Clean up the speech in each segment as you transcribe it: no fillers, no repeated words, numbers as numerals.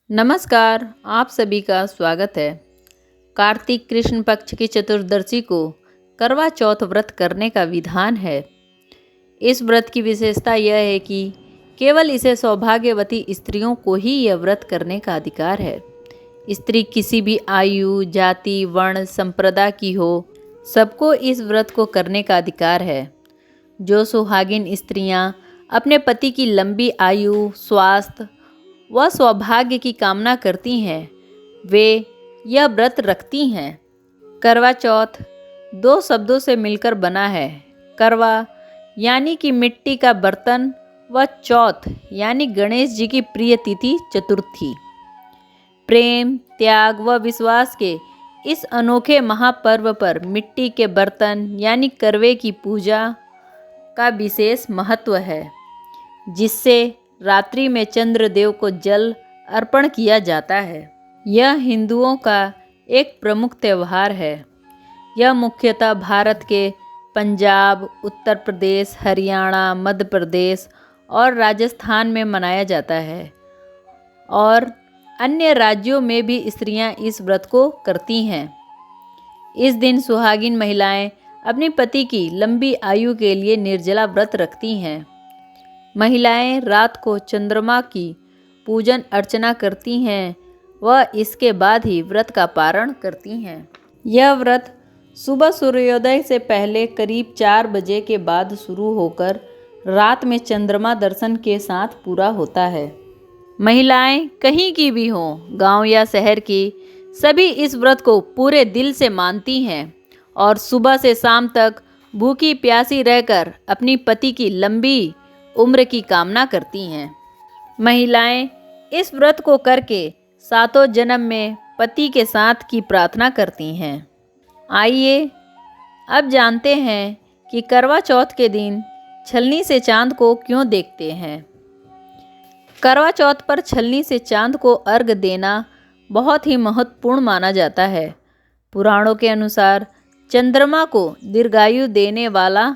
नमस्कार, आप सभी का स्वागत है। कार्तिक कृष्ण पक्ष की चतुर्दशी को करवा चौथ व्रत करने का विधान है। इस व्रत की विशेषता यह है कि केवल इसे सौभाग्यवती स्त्रियों को ही यह व्रत करने का अधिकार है। स्त्री किसी भी आयु, जाति, वर्ण, संप्रदाय की हो, सबको इस व्रत को करने का अधिकार है। जो सुहागिन स्त्रियां अपने पति की लंबी आयु, स्वास्थ्य व सौभाग्य की कामना करती हैं, वे यह व्रत रखती हैं। करवा चौथ दो शब्दों से मिलकर बना है। करवा यानी कि मिट्टी का बर्तन व चौथ यानी गणेश जी की प्रिय तिथि चतुर्थी। प्रेम, त्याग व विश्वास के इस अनोखे महापर्व पर मिट्टी के बर्तन यानी करवे की पूजा का विशेष महत्व है, जिससे रात्रि में चंद्रदेव को जल अर्पण किया जाता है। यह हिंदुओं का एक प्रमुख त्यौहार है। यह मुख्यतः भारत के पंजाब, उत्तर प्रदेश, हरियाणा, मध्य प्रदेश और राजस्थान में मनाया जाता है और अन्य राज्यों में भी स्त्रियां इस व्रत को करती हैं। इस दिन सुहागिन महिलाएं अपने पति की लंबी आयु के लिए निर्जला व्रत रखती हैं। महिलाएं रात को चंद्रमा की पूजन अर्चना करती हैं व इसके बाद ही व्रत का पारण करती हैं। यह व्रत सुबह सूर्योदय से पहले करीब 4 बजे के बाद शुरू होकर रात में चंद्रमा दर्शन के साथ पूरा होता है। महिलाएं कहीं की भी हों, गांव या शहर की, सभी इस व्रत को पूरे दिल से मानती हैं और सुबह से शाम तक भूखी प्यासी रहकर अपनी पति की लंबी उम्र की कामना करती हैं। महिलाएं इस व्रत को करके 7 जन्म में पति के साथ की प्रार्थना करती हैं। आइए अब जानते हैं कि करवा चौथ के दिन छलनी से चांद को क्यों देखते हैं। करवा चौथ पर छलनी से चांद को अर्घ देना बहुत ही महत्वपूर्ण माना जाता है। पुराणों के अनुसार चंद्रमा को दीर्घायु देने वाला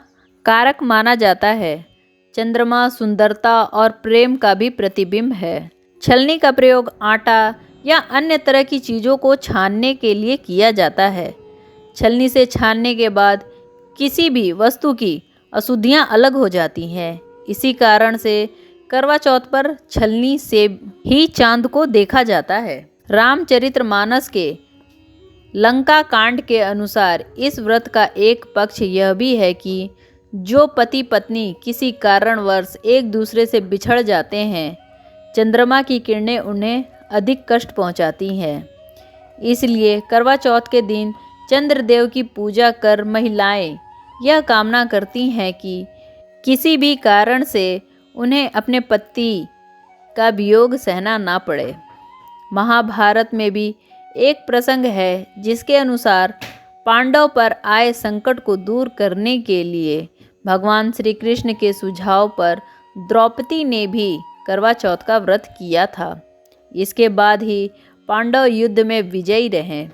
कारक माना जाता है। चंद्रमा सुंदरता और प्रेम का भी प्रतिबिंब है। छलनी का प्रयोग आटा या अन्य तरह की चीज़ों को छानने के लिए किया जाता है। छलनी से छानने के बाद किसी भी वस्तु की अशुद्धियां अलग हो जाती हैं। इसी कारण से करवा चौथ पर छलनी से ही चांद को देखा जाता है। रामचरितमानस के लंका कांड के अनुसार इस व्रत का एक पक्ष यह भी है कि जो पति पत्नी किसी कारणवश एक दूसरे से बिछड़ जाते हैं, चंद्रमा की किरणें उन्हें अधिक कष्ट पहुंचाती हैं। इसलिए करवा चौथ के दिन चंद्रदेव की पूजा कर महिलाएं यह कामना करती हैं कि किसी भी कारण से उन्हें अपने पति का वियोग सहना ना पड़े। महाभारत में भी एक प्रसंग है जिसके अनुसार पांडव पर आए संकट को दूर करने के लिए भगवान श्री कृष्ण के सुझाव पर द्रौपदी ने भी करवा चौथ का व्रत किया था। इसके बाद ही पांडव युद्ध में विजयी रहे।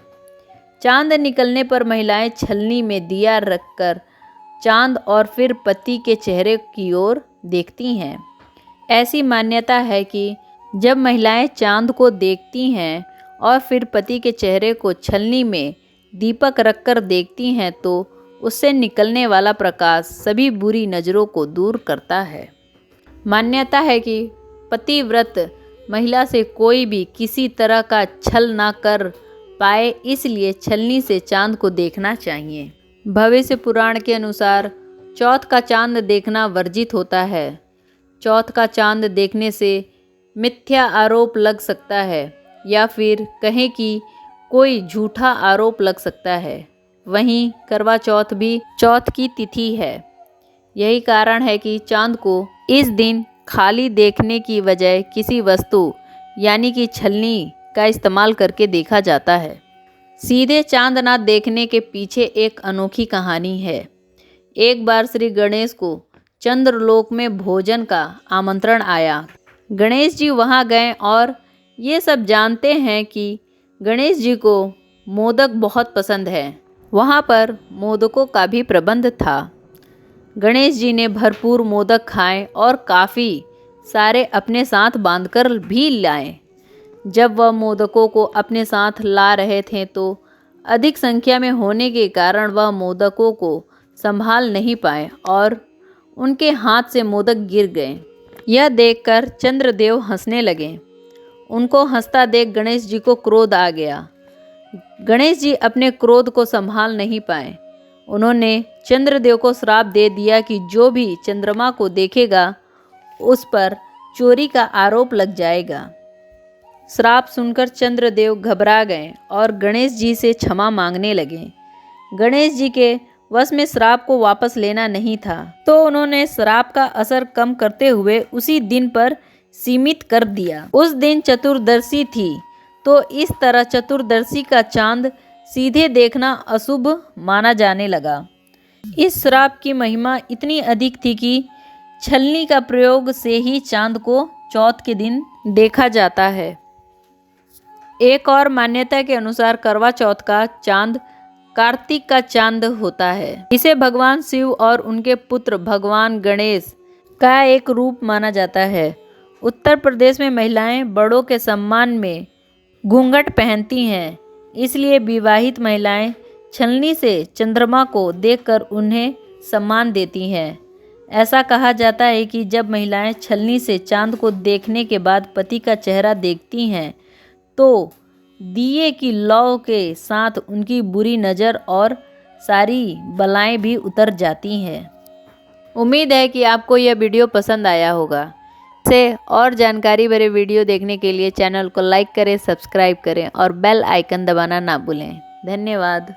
चांद निकलने पर महिलाएं छलनी में दिया रखकर चांद और फिर पति के चेहरे की ओर देखती हैं। ऐसी मान्यता है कि जब महिलाएं चांद को देखती हैं और फिर पति के चेहरे को छलनी में दीपक रखकर देखती हैं तो उससे निकलने वाला प्रकाश सभी बुरी नज़रों को दूर करता है। मान्यता है कि पतिव्रत महिला से कोई भी किसी तरह का छल ना कर पाए, इसलिए छलनी से चांद को देखना चाहिए। भविष्य पुराण के अनुसार चौथ का चांद देखना वर्जित होता है। चौथ का चांद देखने से मिथ्या आरोप लग सकता है या फिर कहें कि कोई झूठा आरोप लग सकता है। वहीं करवा चौथ भी चौथ की तिथि है। यही कारण है कि चांद को इस दिन खाली देखने की बजाय किसी वस्तु यानी कि छलनी का इस्तेमाल करके देखा जाता है। सीधे चांद ना देखने के पीछे एक अनोखी कहानी है। एक बार श्री गणेश को चंद्रलोक में भोजन का आमंत्रण आया। गणेश जी वहाँ गए और ये सब जानते हैं कि गणेश जी को मोदक बहुत पसंद है। वहाँ पर मोदकों का भी प्रबंध था। गणेश जी ने भरपूर मोदक खाए और काफ़ी सारे अपने साथ बांधकर भी लाए। जब वह मोदकों को अपने साथ ला रहे थे तो अधिक संख्या में होने के कारण वह मोदकों को संभाल नहीं पाए और उनके हाथ से मोदक गिर गए। यह देखकर चंद्रदेव हंसने लगे। उनको हंसता देख गणेश जी को क्रोध आ गया। गणेश जी अपने क्रोध को संभाल नहीं पाए। उन्होंने चंद्रदेव को श्राप दे दिया कि जो भी चंद्रमा को देखेगा उस पर चोरी का आरोप लग जाएगा। श्राप सुनकर चंद्रदेव घबरा गए और गणेश जी से क्षमा मांगने लगे। गणेश जी के वश में श्राप को वापस लेना नहीं था, तो उन्होंने श्राप का असर कम करते हुए उसी दिन पर सीमित कर दिया। उस दिन चतुर्दशी थी, तो इस तरह चतुर्दशी का चांद सीधे देखना अशुभ माना जाने लगा। इस श्राप की महिमा इतनी अधिक थी कि छलनी का प्रयोग से ही चांद को चौथ के दिन देखा जाता है। एक और मान्यता के अनुसार करवा चौथ का चांद कार्तिक का चांद होता है। इसे भगवान शिव और उनके पुत्र भगवान गणेश का एक रूप माना जाता है। उत्तर प्रदेश में महिलाएं बड़ों के सम्मान में घूंघट पहनती हैं, इसलिए विवाहित महिलाएं छलनी से चंद्रमा को देखकर उन्हें सम्मान देती हैं। ऐसा कहा जाता है कि जब महिलाएं छलनी से चांद को देखने के बाद पति का चेहरा देखती हैं तो दिए की लौ के साथ उनकी बुरी नज़र और सारी बलाएं भी उतर जाती हैं। उम्मीद है कि आपको यह वीडियो पसंद आया होगा। से और जानकारी भरे वीडियो देखने के लिए चैनल को लाइक करें, सब्सक्राइब करें और बेल आइकन दबाना ना भूलें। धन्यवाद।